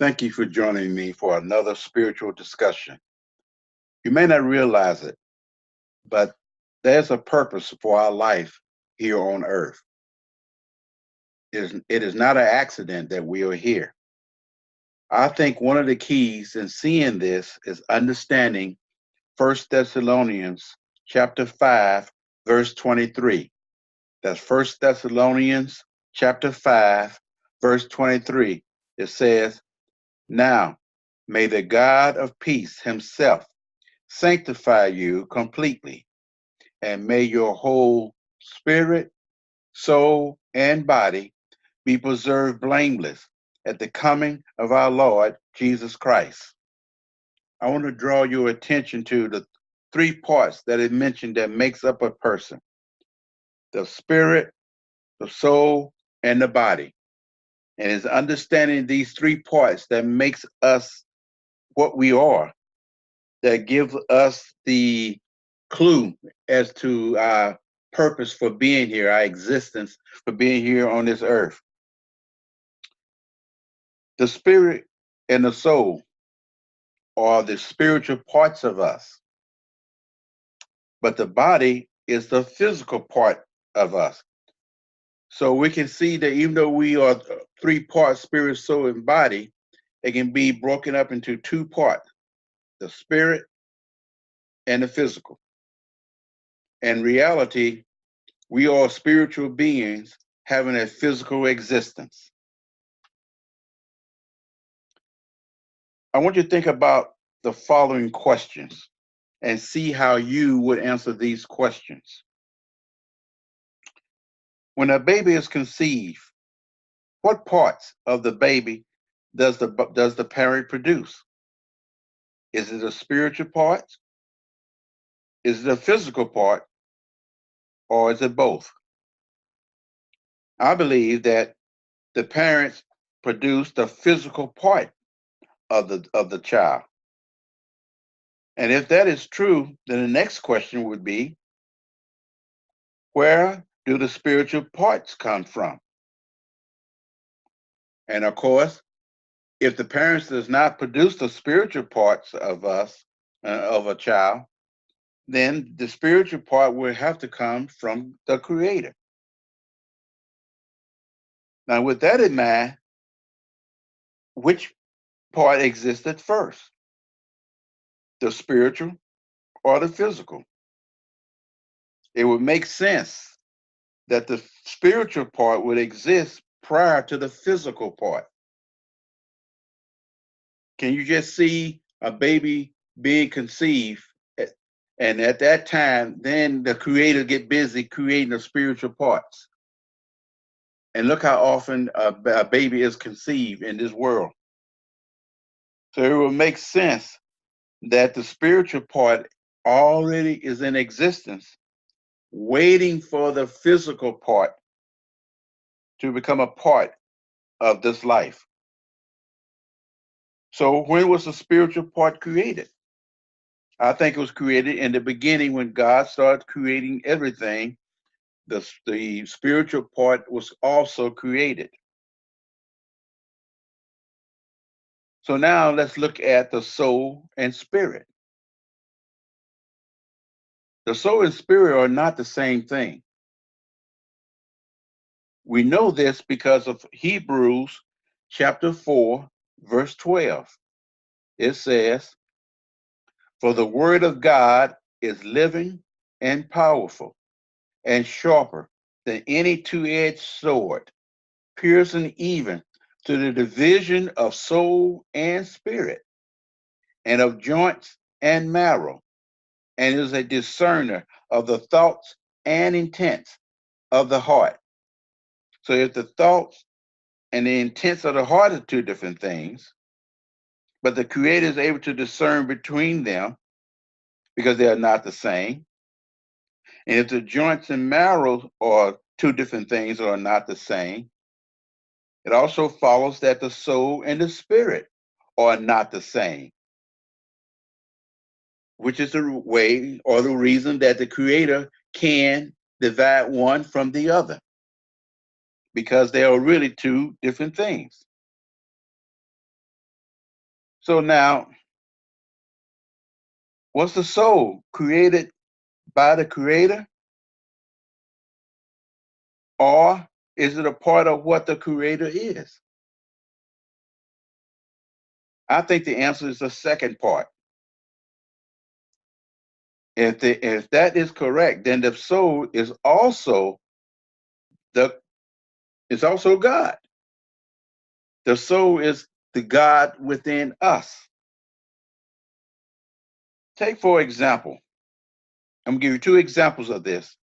Thank you for joining me for another spiritual discussion. You may not realize it, but there's a purpose for our life here on earth. It is not an accident that we are here. I think one of the keys in seeing this is understanding First Thessalonians chapter 5, verse 23. That's First Thessalonians chapter 5, verse 23. It says, "Now may the God of peace himself sanctify you completely, and may your whole spirit, soul, and body be preserved blameless at the coming of our Lord Jesus Christ." I want to draw your attention to the three parts that it mentioned that makes up a person: the spirit, the soul, and the body. And it's understanding these three parts that makes us what we are, that gives us the clue as to our purpose for being here, our existence for being here on this earth. The spirit and the soul are the spiritual parts of us, but the body is the physical part of us. So we can see that even though we are three parts, spirit, soul, and body, it can be broken up into two parts: the spirit and the physical. In reality, we are spiritual beings having a physical existence. I want you to think about the following questions and see how you would answer these questions. When a baby is conceived, what parts of the baby does the parent produce? Is it a spiritual part? Is it a physical part? Or is it both? I believe that the parents produce the physical part of the child. And if that is true, then the next question would be, where do the spiritual parts come from? And of course, if the parents does not produce the spiritual parts of us, of a child, then the spiritual part will have to come from the creator. Now, with that in mind, which part existed first, the spiritual or the physical? It would make sense that the spiritual part would exist prior to the physical part. Can you just see a baby being conceived? And at that time, then the creator get busy creating the spiritual parts. And look how often a baby is conceived in this world. So it will make sense that the spiritual part already is in existence, waiting for the physical part to become a part of this life. So when was the spiritual part created? I think it was created in the beginning when God started creating everything. The spiritual part was also created. So now let's look at the soul and spirit. The soul and spirit are not the same thing. We know this because of Hebrews chapter 4, verse 12. It says, "For the word of God is living and powerful and sharper than any two-edged sword, piercing even to the division of soul and spirit, and of joints and marrow, and is a discerner of the thoughts and intents of the heart." So if the thoughts and the intents of the heart are two different things, but the creator is able to discern between them because they are not the same. And if the joints and marrow are two different things or are not the same, it also follows that the soul and the spirit are not the same, which is the way or the reason that the creator can divide one from the other, because they are really two different things. So now, was the soul created by the Creator, or is it a part of what the Creator is? I think the answer is the second part. If that is correct, then the soul is also God. The soul is the God within us. Take, for example, I'm going to give you two examples of this.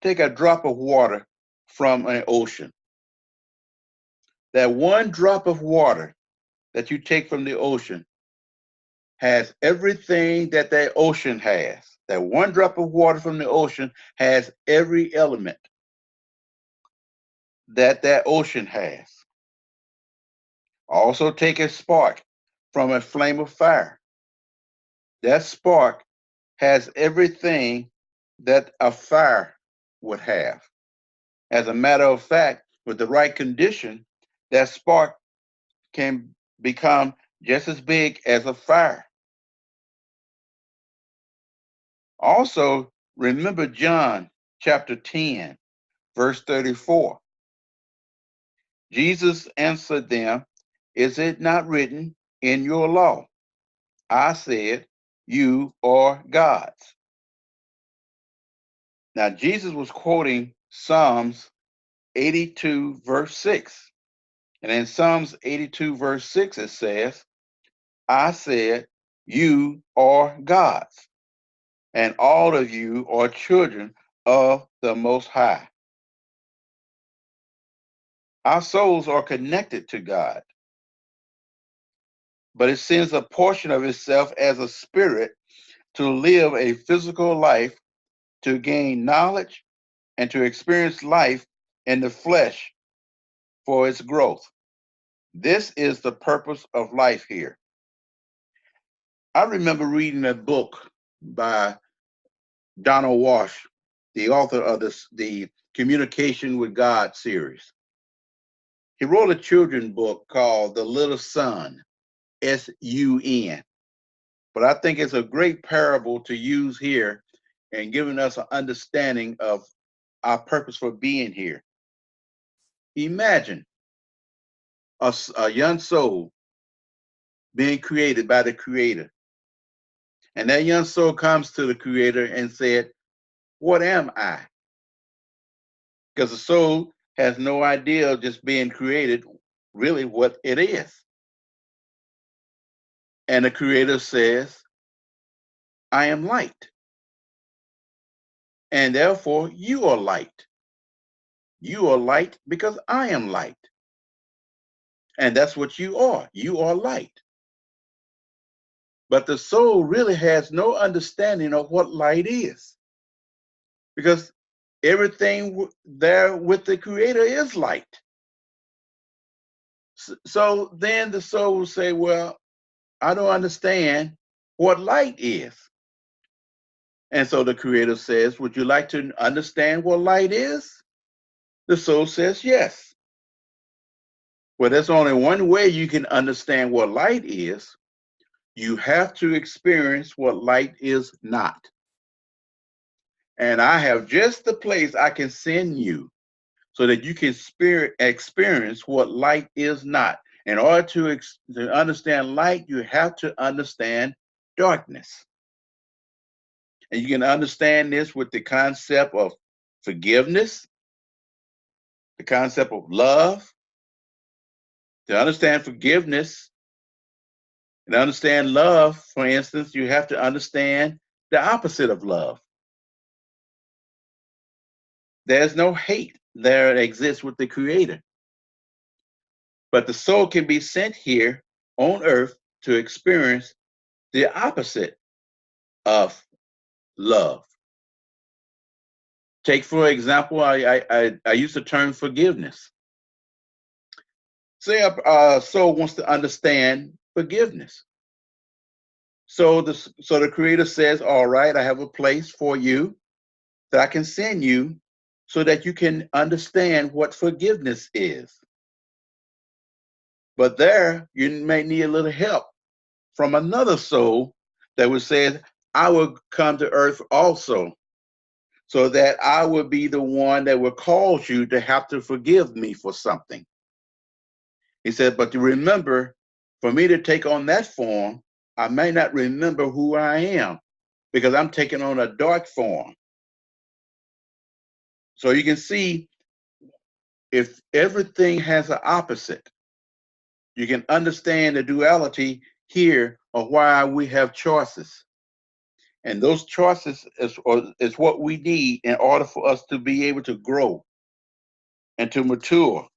Take a drop of water from an ocean. That one drop of water that you take from the ocean has everything that that ocean has. That one drop of water from the ocean has every element that that ocean has. Also take a spark from a flame of fire. That spark has everything that a fire would have. As a matter of fact, with the right condition, that spark can become just as big as a fire. Also, remember John chapter 10, verse 34. Jesus answered them, "Is it not written in your law? I said, you are gods." Now, Jesus was quoting Psalms 82, verse 6. And in Psalms 82, verse 6, it says, "I said, you are gods, and all of you are children of the Most High." Our souls are connected to God, but it sends a portion of itself as a spirit to live a physical life, to gain knowledge, and to experience life in the flesh for its growth. This is the purpose of life here. I remember reading a book by Donald Walsh, the author of the Communication with God series. He wrote a children's book called The Little Sun, S-U-N. But I think it's a great parable to use here and giving us an understanding of our purpose for being here. Imagine a young soul being created by the Creator. And that young soul comes to the Creator and said, "What am I?" Because the soul has no idea of just being created, really what it is. And the Creator says, "I am light. And therefore you are light. You are light because I am light." And that's what you are. You are light. But the soul really has no understanding of what light is, because everything there with the Creator is light. So then the soul will say, "Well, I don't understand what light is." And so the Creator says, "Would you like to understand what light is?" The soul says, "Yes." Well, there's only one way you can understand what light is. You have to experience what light is not. And I have just the place I can send you so that you can experience what light is not. In order to understand light, you have to understand darkness. And you can understand this with the concept of forgiveness, the concept of love. To understand forgiveness and understand love, for instance, you have to understand the opposite of love. There's no hate there that exists with the Creator. But the soul can be sent here on earth to experience the opposite of love. Take, for example, I use the term forgiveness. Say a soul wants to understand forgiveness. So the Creator says, "All right, I have a place for you that I can send you so that you can understand what forgiveness is. But there, you may need a little help from another soul that would say, I will come to earth also, so that I will be the one that will cause you to have to forgive me for something. He said, but to remember, for me to take on that form, I may not remember who I am because I'm taking on a dark form. So you can see, if everything has an opposite, you can understand the duality here of why we have choices. And those choices is what we need in order for us to be able to grow and to mature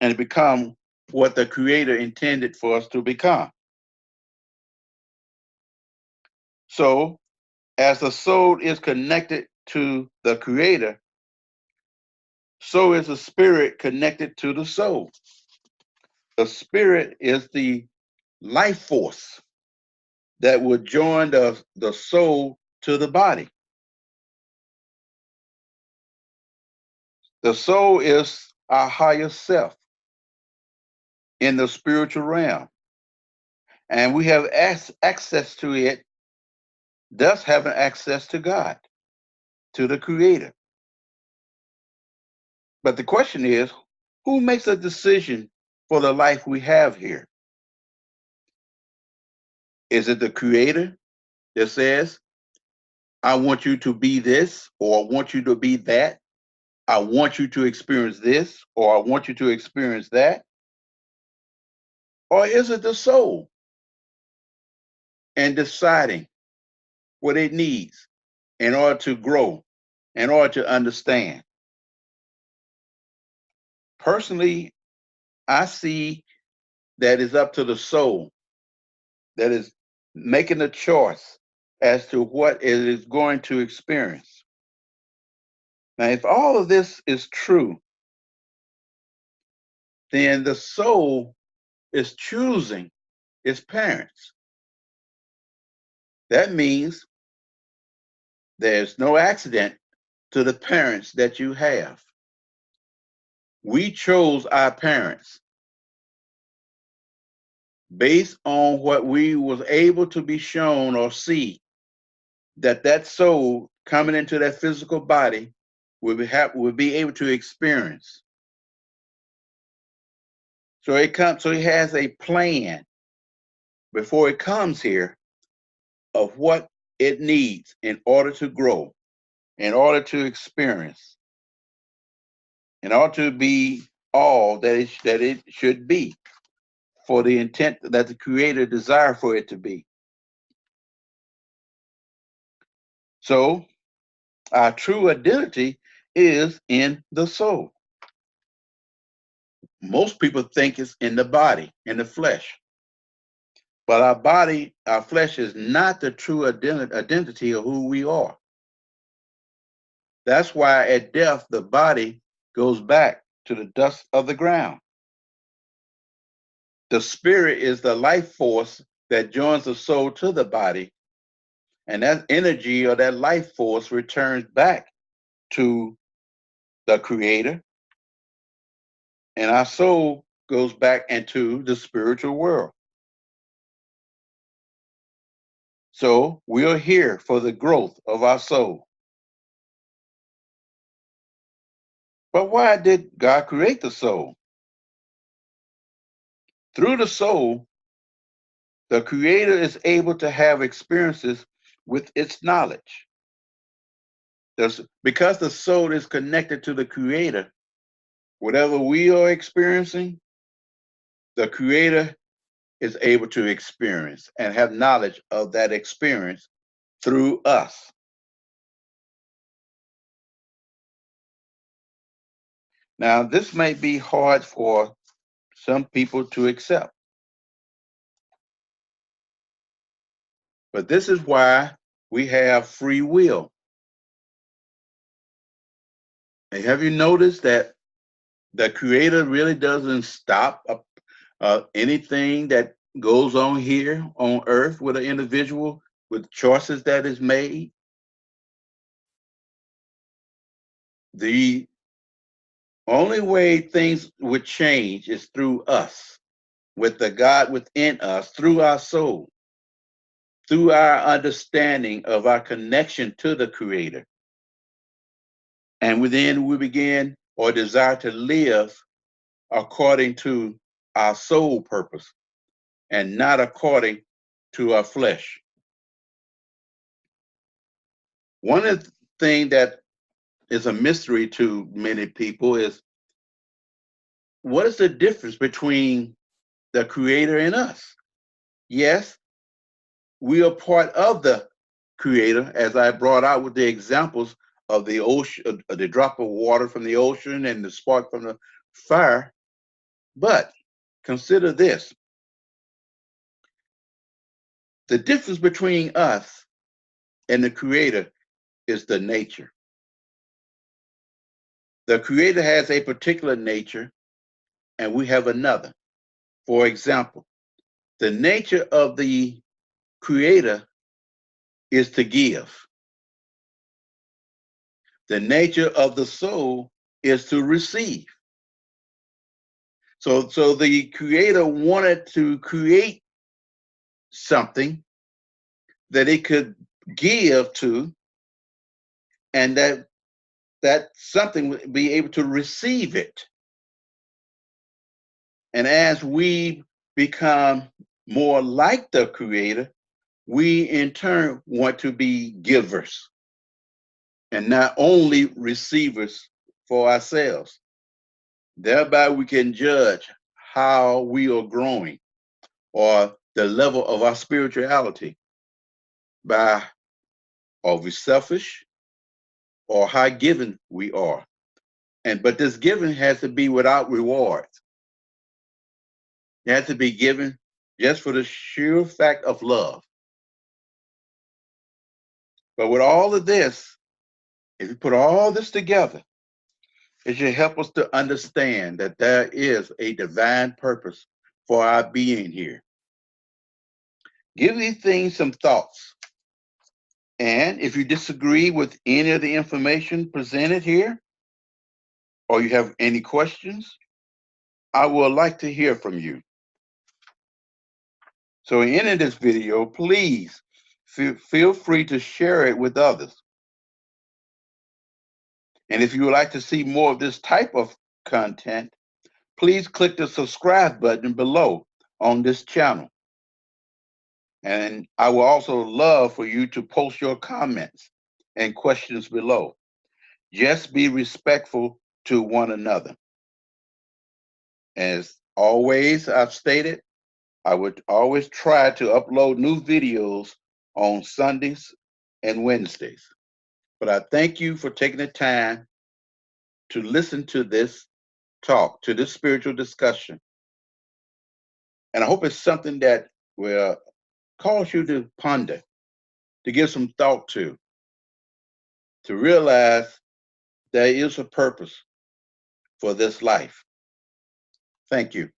and become what the Creator intended for us to become. So, as the soul is connected to the Creator, so is the spirit connected to the soul. The spirit is the life force that would join the soul to the body. The soul is our higher self in the spiritual realm, and we have access to it, thus having access to God, to the Creator. But the question is, who makes a decision for the life we have here? Is it the Creator that says, I want you to be this, or I want you to be that? I want you to experience this, or I want you to experience that? Or is it the soul and deciding what it needs in order to grow, in order to understand? Personally, I see that it's up to the soul that is making a choice as to what it is going to experience. Now, if all of this is true, then the soul is choosing its parents. That means there's no accident to the parents that you have. We chose our parents based on what we was able to be shown or see that soul coming into that physical body will be able to experience. So it has a plan before it comes here of what it needs in order to grow, in order to experience, in order to be all that it should be for the intent that the Creator desired for it to be. So our true identity is in the soul. Most people think it's in the body, in the flesh. But our flesh is not the true identity of who we are. That's why at death, the body goes back to the dust of the ground. The spirit is the life force that joins the soul to the body, and that energy or that life force returns back to the Creator, and our soul goes back into the spiritual world. So we are here for the growth of our soul. But why did God create the soul? Through the soul, the Creator is able to have experiences with its knowledge. Because the soul is connected to the Creator, whatever we are experiencing, the Creator is able to experience and have knowledge of that experience through us. Now, this may be hard for some people to accept, but this is why we have free will. And have you noticed that the Creator really doesn't stop anything that goes on here on earth with an individual with choices that is made? The only way things would change is through us. with the God within us through our soul, through our understanding of our connection to the Creator. And then we begin or desire to live according to our soul purpose and not according to our flesh. One of the things that is a mystery to many people is, what is the difference between the Creator and us? Yes, we are part of the Creator, as I brought out with the examples of the ocean, the drop of water from the ocean and the spark from the fire. But consider this: the difference between us and the Creator is the nature. The Creator has a particular nature, and we have another. For example, the nature of the Creator is to give. The nature of the soul is to receive. So the Creator wanted to create something that it could give to, and that something would be able to receive it. And as we become more like the Creator, we in turn want to be givers and not only receivers for ourselves. Thereby, we can judge how we are growing or the level of our spirituality by are we selfish or how given we are. But this giving has to be without reward. It has to be given just for the sheer fact of love. But with all of this, if you put all this together, it should help us to understand that there is a divine purpose for our being here. Give these things some thoughts. And if you disagree with any of the information presented here, or you have any questions, I would like to hear from you. So in ending this video, please feel free to share it with others. And if you would like to see more of this type of content, please click the subscribe button below on this channel. And I will also love for you to post your comments and questions below. Just be respectful to one another. As always, I've stated, I would always try to upload new videos on Sundays and Wednesdays. But I thank you for taking the time to listen to this talk, to this spiritual discussion. And I hope it's something that will cause you to ponder, to give some thought to realize there is a purpose for this life. Thank you.